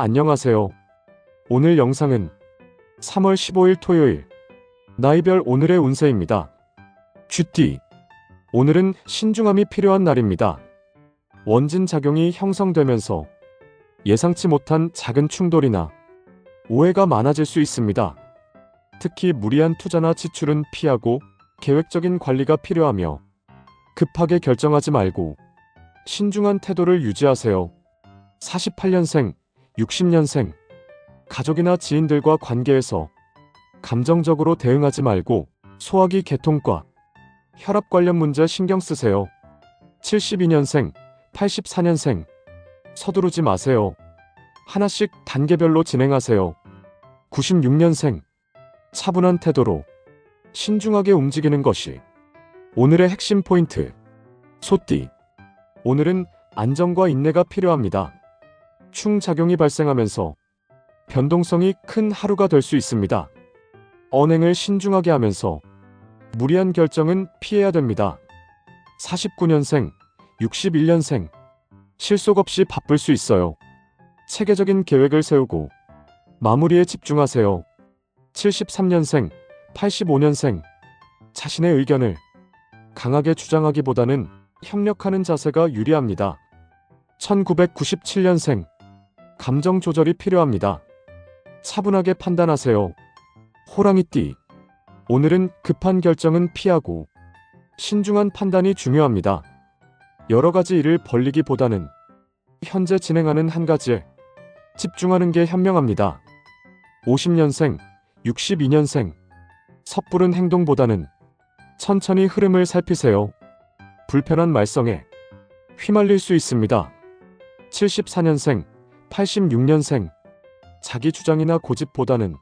안녕하세요. 오늘 영상은 3월 15일 토요일 나이별 오늘의 운세입니다. 쥐띠. 오늘은 신중함이 필요한 날입니다. 원진 작용이 형성되면서 예상치 못한 작은 충돌이나 오해가 많아질 수 있습니다. 특히 무리한 투자나 지출은 피하고 계획적인 관리가 필요하며 급하게 결정하지 말고 신중한 태도를 유지하세요. 48년생, 60년생, 가족이나 지인들과 관계에서 감정적으로 대응하지 말고 소화기 개통과 혈압 관련 문제 신경 쓰세요. 72년생, 84년생, 서두르지 마세요. 하나씩 단계별로 진행하세요. 96년생, 차분한 태도로 신중하게 움직이는 것이 오늘의 핵심 포인트. 소띠. 오늘은 안정과 인내가 필요합니다. 충작용이 발생하면서 변동성이 큰 하루가 될 수 있습니다. 언행을 신중하게 하면서 무리한 결정은 피해야 됩니다. 49년생, 61년생, 실속 없이 바쁠 수 있어요. 체계적인 계획을 세우고 마무리에 집중하세요. 73년생, 85년생, 자신의 의견을 강하게 주장하기보다는 협력하는 자세가 유리합니다. 1997년생, 감정 조절이 필요합니다. 차분하게 판단하세요. 호랑이띠. 오늘은 급한 결정은 피하고 신중한 판단이 중요합니다. 여러 가지 일을 벌리기보다는 현재 진행하는 한 가지에 집중하는 게 현명합니다. 50년생, 62년생, 섣부른 행동보다는 천천히 흐름을 살피세요. 불편한 말썽에 휘말릴 수 있습니다. 74년생, 86년생, 자기 주장이나 고집보다는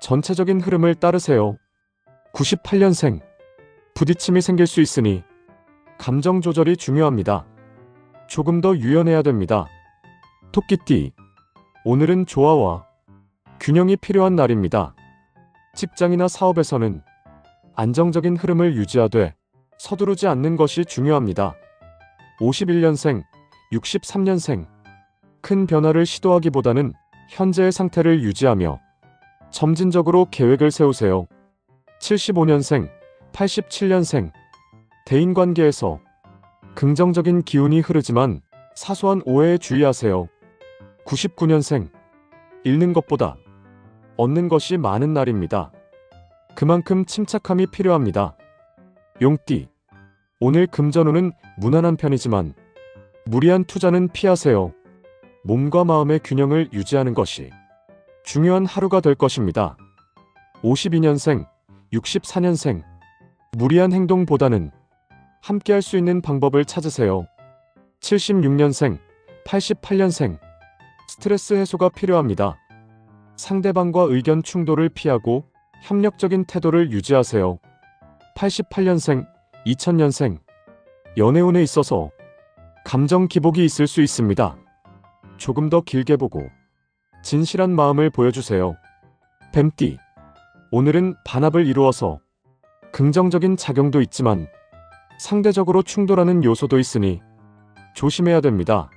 전체적인 흐름을 따르세요. 98년생, 부딪힘이 생길 수 있으니 감정 조절이 중요합니다. 조금 더 유연해야 됩니다. 토끼띠. 오늘은 조화와 균형이 필요한 날입니다. 직장이나 사업에서는 안정적인 흐름을 유지하되 서두르지 않는 것이 중요합니다. 51년생, 63년생, 큰 변화를 시도하기보다는 현재의 상태를 유지하며 점진적으로 계획을 세우세요. 75년생, 87년생, 대인관계에서 긍정적인 기운이 흐르지만 사소한 오해에 주의하세요. 99년생, 잃는 것보다 얻는 것이 많은 날입니다. 그만큼 침착함이 필요합니다. 용띠. 오늘 금전운은 무난한 편이지만 무리한 투자는 피하세요. 몸과 마음의 균형을 유지하는 것이 중요한 하루가 될 것입니다. 52년생, 64년생, 무리한 행동보다는 함께 할 수 있는 방법을 찾으세요. 76년생, 88년생, 스트레스 해소가 필요합니다. 상대방과 의견 충돌을 피하고 협력적인 태도를 유지하세요. 88년생, 2000년생, 연애운에 있어서 감정 기복이 있을 수 있습니다. 조금 더 길게 보고 진실한 마음을 보여주세요. 뱀띠. 오늘은 반합을 이루어서 긍정적인 작용도 있지만 상대적으로 충돌하는 요소도 있으니 조심해야 됩니다.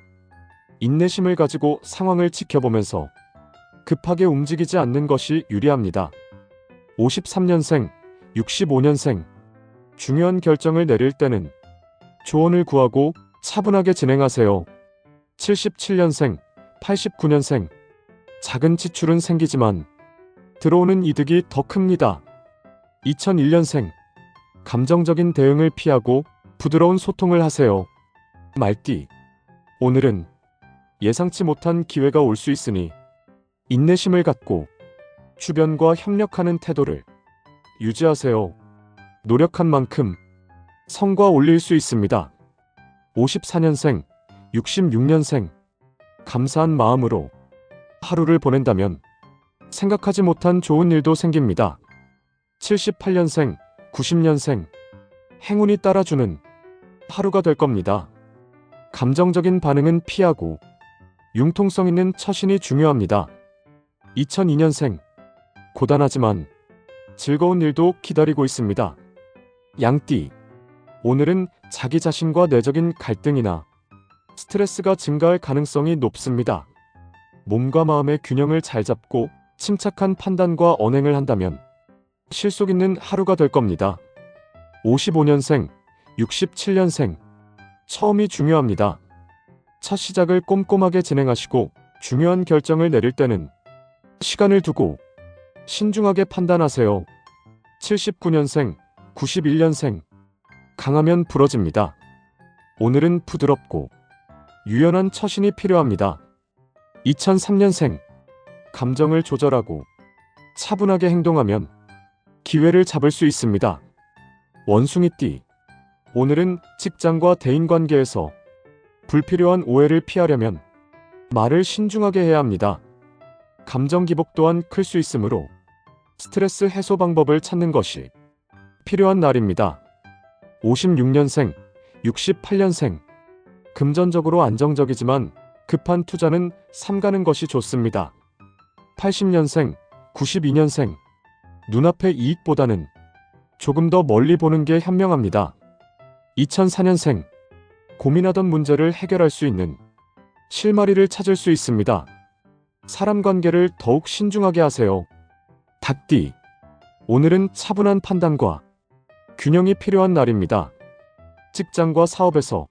인내심을 가지고 상황을 지켜보면서 급하게 움직이지 않는 것이 유리합니다. 53년생, 65년생, 중요한 결정을 내릴 때는 조언을 구하고 차분하게 진행하세요. 77년생, 89년생, 작은 지출은 생기지만 들어오는 이득이 더 큽니다. 2001년생, 감정적인 대응을 피하고 부드러운 소통을 하세요. 말띠. 오늘은 예상치 못한 기회가 올 수 있으니 인내심을 갖고 주변과 협력하는 태도를 유지하세요. 노력한 만큼 성과 올릴 수 있습니다. 54년생, 66년생, 감사한 마음으로 하루를 보낸다면 생각하지 못한 좋은 일도 생깁니다. 78년생, 90년생, 행운이 따라주는 하루가 될 겁니다. 감정적인 반응은 피하고 융통성 있는 처신이 중요합니다. 2002년생, 고단하지만 즐거운 일도 기다리고 있습니다. 양띠. 오늘은 자기 자신과 내적인 갈등이나 스트레스가 증가할 가능성이 높습니다. 몸과 마음의 균형을 잘 잡고 침착한 판단과 언행을 한다면 실속 있는 하루가 될 겁니다. 55년생, 67년생. 처음이 중요합니다. 첫 시작을 꼼꼼하게 진행하시고 중요한 결정을 내릴 때는 시간을 두고 신중하게 판단하세요. 79년생, 91년생. 강하면 부러집니다. 오늘은 부드럽고 유연한 처신이 필요합니다. 2003년생. 감정을 조절하고 차분하게 행동하면 기회를 잡을 수 있습니다. 원숭이띠. 오늘은 직장과 대인관계에서 불필요한 오해를 피하려면 말을 신중하게 해야 합니다. 감정 기복 또한 클 수 있으므로 스트레스 해소 방법을 찾는 것이 필요한 날입니다. 56년생, 68년생. 금전적으로 안정적이지만 급한 투자는 삼가는 것이 좋습니다. 80년생, 92년생. 눈앞의 이익보다는 조금 더 멀리 보는 게 현명합니다. 2004년생. 고민하던 문제를 해결할 수 있는 실마리를 찾을 수 있습니다. 사람 관계를 더욱 신중하게 하세요. 닭띠. 오늘은 차분한 판단과 균형이 필요한 날입니다. 직장과 사업에서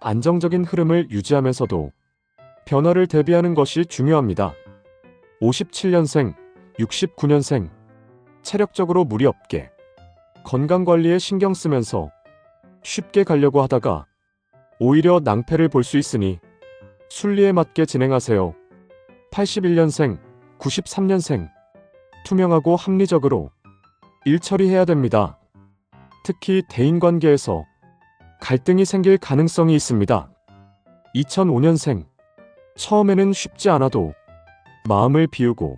안정적인 흐름을 유지하면서도 변화를 대비하는 것이 중요합니다. 57년생, 69년생. 체력적으로 무리 없게 건강관리에 신경 쓰면서 쉽게 가려고 하다가 오히려 낭패를 볼 수 있으니 순리에 맞게 진행하세요. 81년생, 93년생. 투명하고 합리적으로 일 처리해야 됩니다. 특히 대인관계에서 갈등이 생길 가능성이 있습니다. 2005년생. 처음에는 쉽지 않아도 마음을 비우고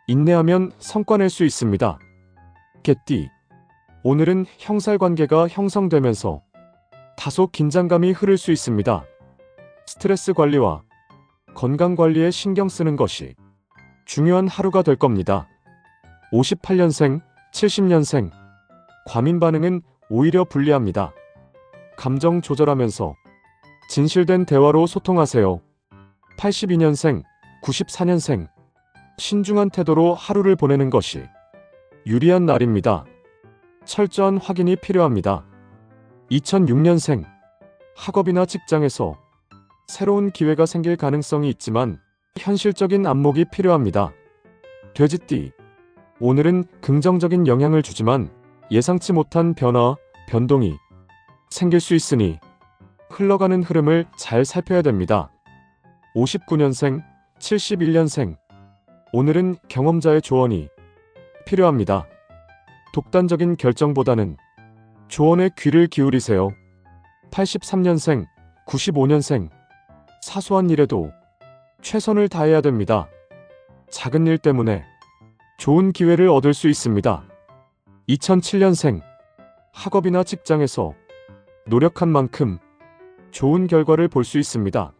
인내하면 성과 낼 수 있습니다. 개띠. 오늘은 형살관계가 형성되면서 다소 긴장감이 흐를 수 있습니다. 스트레스 관리와 건강 관리에 신경 쓰는 것이 중요한 하루가 될 겁니다. 58년생, 70년생. 과민 반응은 오히려 불리합니다. 감정 조절하면서 진실된 대화로 소통하세요. 82년생, 94년생. 신중한 태도로 하루를 보내는 것이 유리한 날입니다. 철저한 확인이 필요합니다. 2006년생. 학업이나 직장에서 새로운 기회가 생길 가능성이 있지만 현실적인 안목이 필요합니다. 돼지띠. 오늘은 긍정적인 영향을 주지만 예상치 못한 변화, 변동이 생길 수 있으니 흘러가는 흐름을 잘 살펴야 됩니다. 59년생, 71년생. 오늘은 경험자의 조언이 필요합니다. 독단적인 결정보다는 조언에 귀를 기울이세요. 83년생, 95년생. 사소한 일에도 최선을 다해야 됩니다. 작은 일 때문에 좋은 기회를 얻을 수 있습니다. 2007년생. 학업이나 직장에서 노력한 만큼 좋은 결과를 볼 수 있습니다.